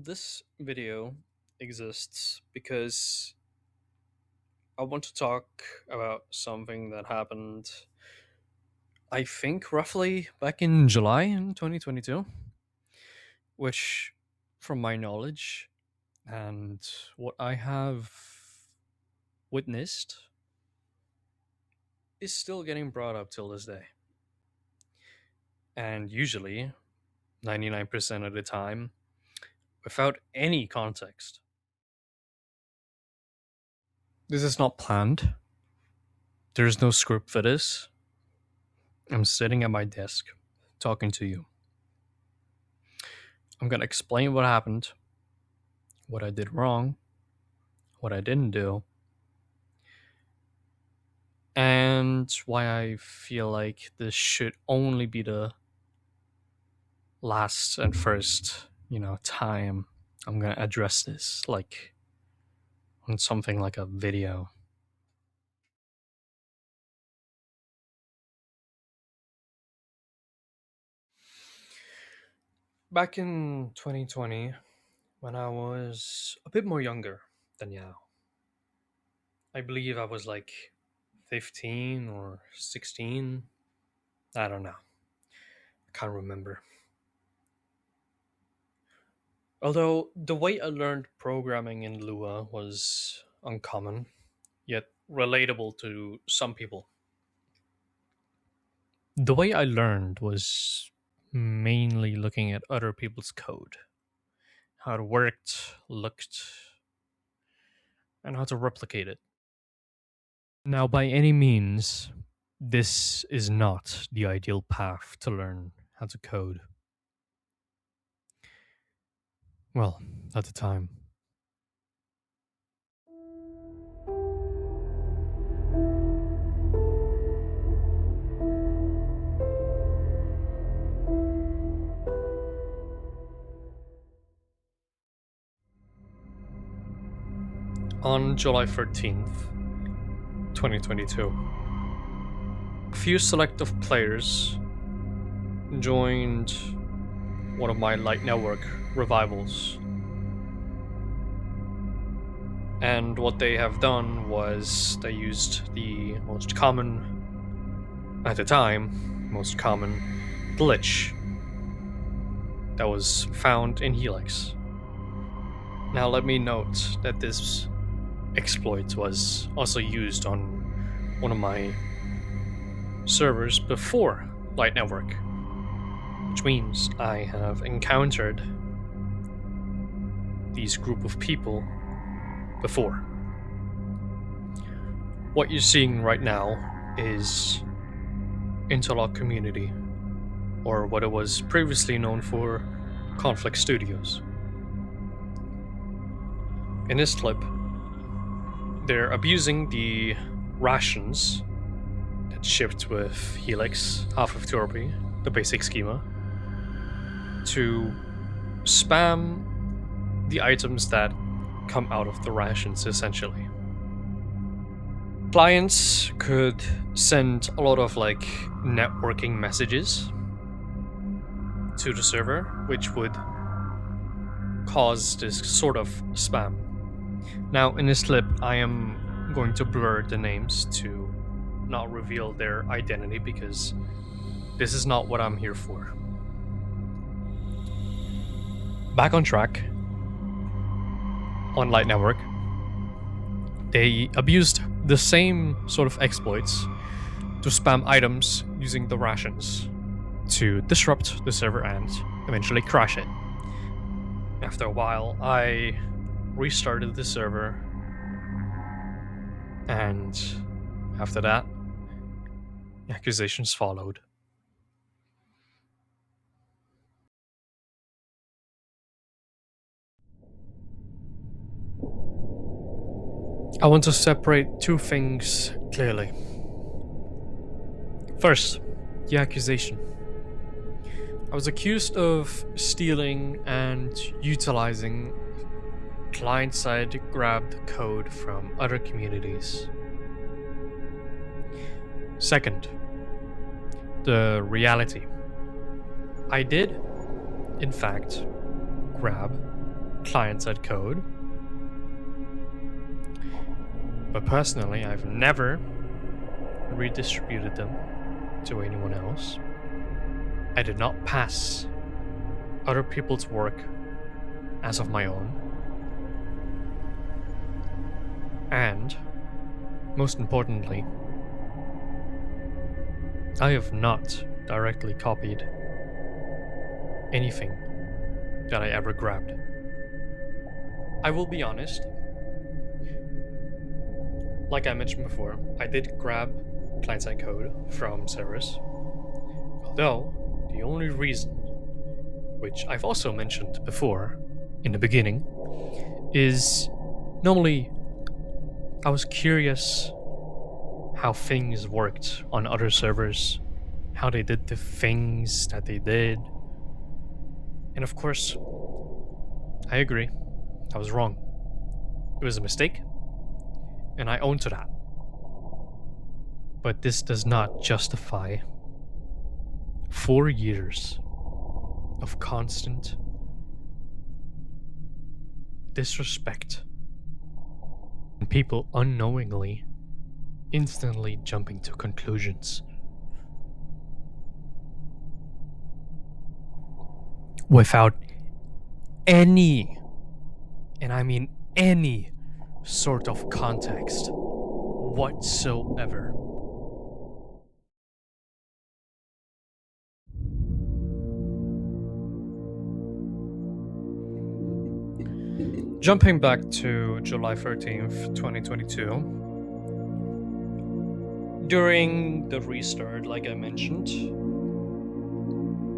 This video exists because I want to talk about something that happened, I think, roughly back in July in 2022, which, from my knowledge and what I have witnessed, is still getting brought up till this day. And usually, 99% of the time, without any context. This is not planned. There's no script for this. I'm sitting at my desk talking to you. I'm going to explain what happened, what I did wrong, what I didn't do, and why I feel like this should only be the last and first, time I'm going to address this, like on something like a video. Back in 2020, when I was a bit more younger than now, I believe I was like 15 or 16. I don't know. I can't remember. Although the way I learned programming in Lua was uncommon, yet relatable to some people. The way I learned was mainly looking at other people's code, how it worked, looked, and how to replicate it. Now, by any means, this is not the ideal path to learn how to code. Well, at the time. On July 13th, 2022, a few selective players joined one of my Light Network revivals. And what they have done was they used the most common, at the time, most common glitch that was found in Helix. Now let me note that this exploit was also used on one of my servers before Light Network, which means I have encountered these group of people before. What you're seeing right now is Interlock Community, or what it was previously known for, Conflict Studios. In this clip, they're abusing the rations that shipped with Helix, half of Turby, the basic schema, to spam the items that come out of the rations, essentially. Clients could send a lot of networking messages to the server, which would cause this sort of spam. Now, in this clip, I am going to blur the names to not reveal their identity because this is not what I'm here for. Back on track, on Light Network, they abused the same sort of exploits to spam items using the rations to disrupt the server and eventually crash it. After a while, I restarted the server, and after that, accusations followed. I want to separate two things clearly. First, the accusation. I was accused of stealing and utilizing client-side grabbed code from other communities. Second, the reality. I did, in fact, grab client-side code. But personally, I've never redistributed them to anyone else. I did not pass other people's work as of my own. And, most importantly, I have not directly copied anything that I ever grabbed. I will be honest. Like I mentioned before, I did grab client-side code from servers. Although, the only reason, which I've also mentioned before in the beginning, is normally I was curious how things worked on other servers, how they did the things that they did. And of course, I agree, I was wrong. It was a mistake, and I own to that. But this does not justify 4 years of constant disrespect and people unknowingly, instantly jumping to conclusions without any, and I mean any, sort of context whatsoever. Jumping back to July 13th, 2022, during the restart, like I mentioned,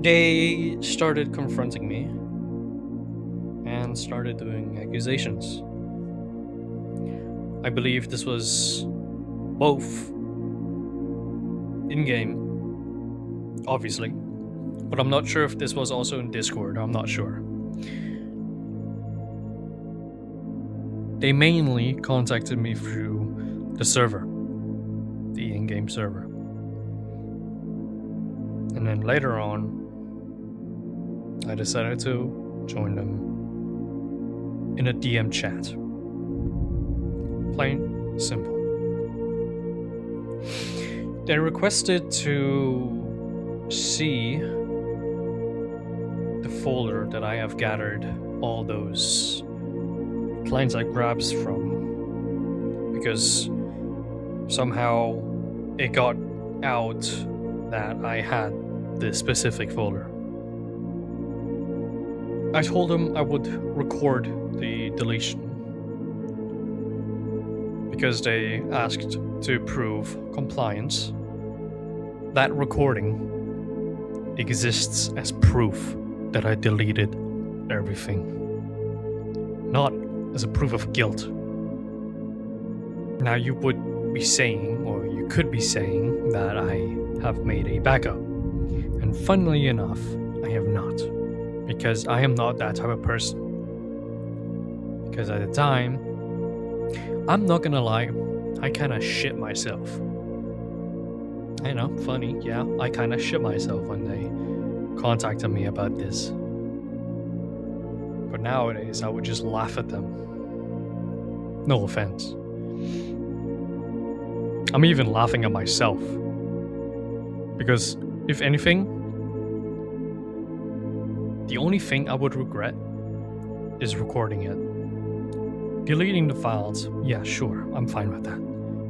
they started confronting me and started doing accusations. I believe this was both in-game, obviously, but I'm not sure if this was also in Discord, I'm not sure. They mainly contacted me through the server, the in-game server. And then later on, I decided to join them in a DM chat. Plain simple. They requested to see the folder that I have gathered all those clients I grabs from, because somehow it got out that I had this specific folder. I told them I would record the deletion because they asked to prove compliance. That recording exists as proof that I deleted everything, not as a proof of guilt. Now you would be saying, or you could be saying, that I have made a backup. And funnily enough, I have not. Because I am not that type of person. Because at the time, I'm not gonna lie, I kinda shit myself. I know, funny, yeah, I kinda shit myself when they contacted me about this. But nowadays, I would just laugh at them. No offense. I'm even laughing at myself. Because, if anything, the only thing I would regret is recording it. Deleting the files, yeah, sure, I'm fine with that.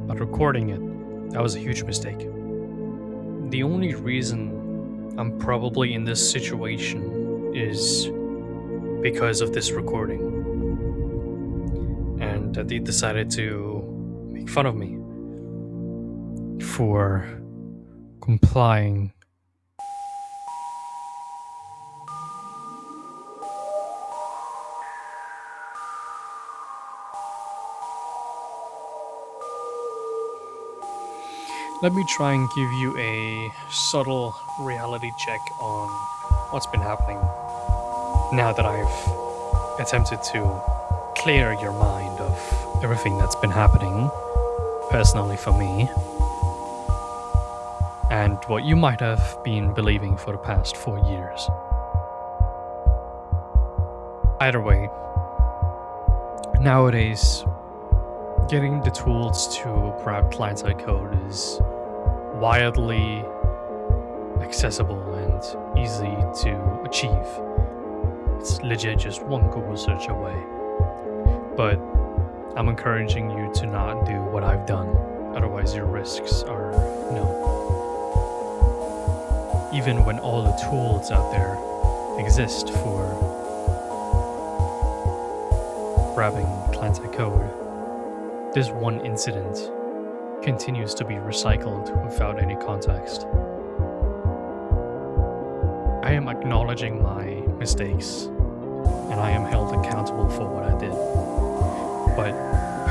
But recording it, that was a huge mistake. The only reason I'm probably in this situation is because of this recording. And they decided to make fun of me for complying. Let me try and give you a subtle reality check on what's been happening now that I've attempted to clear your mind of everything that's been happening personally for me and what you might have been believing for the past 4 years. Either way, Nowadays, getting the tools to grab client-side code is wildly accessible and easy to achieve. It's legit just one Google search away. But I'm encouraging you to not do what I've done, otherwise your risks are nil. Even when all the tools out there exist for grabbing client-side code, this one incident continues to be recycled without any context. I am acknowledging my mistakes, and I am held accountable for what I did. But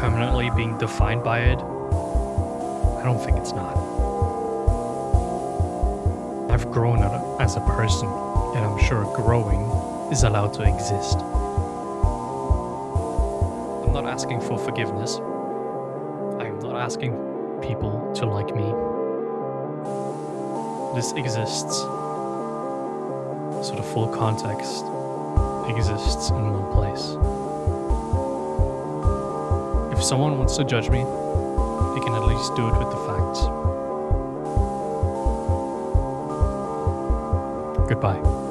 permanently being defined by it, I don't think it's not. I've grown as a person, and I'm sure growing is allowed to exist. I'm not asking for forgiveness. I'm not asking people to like me. This exists, so the full context exists in one place. If someone wants to judge me, they can at least do it with the facts. Goodbye.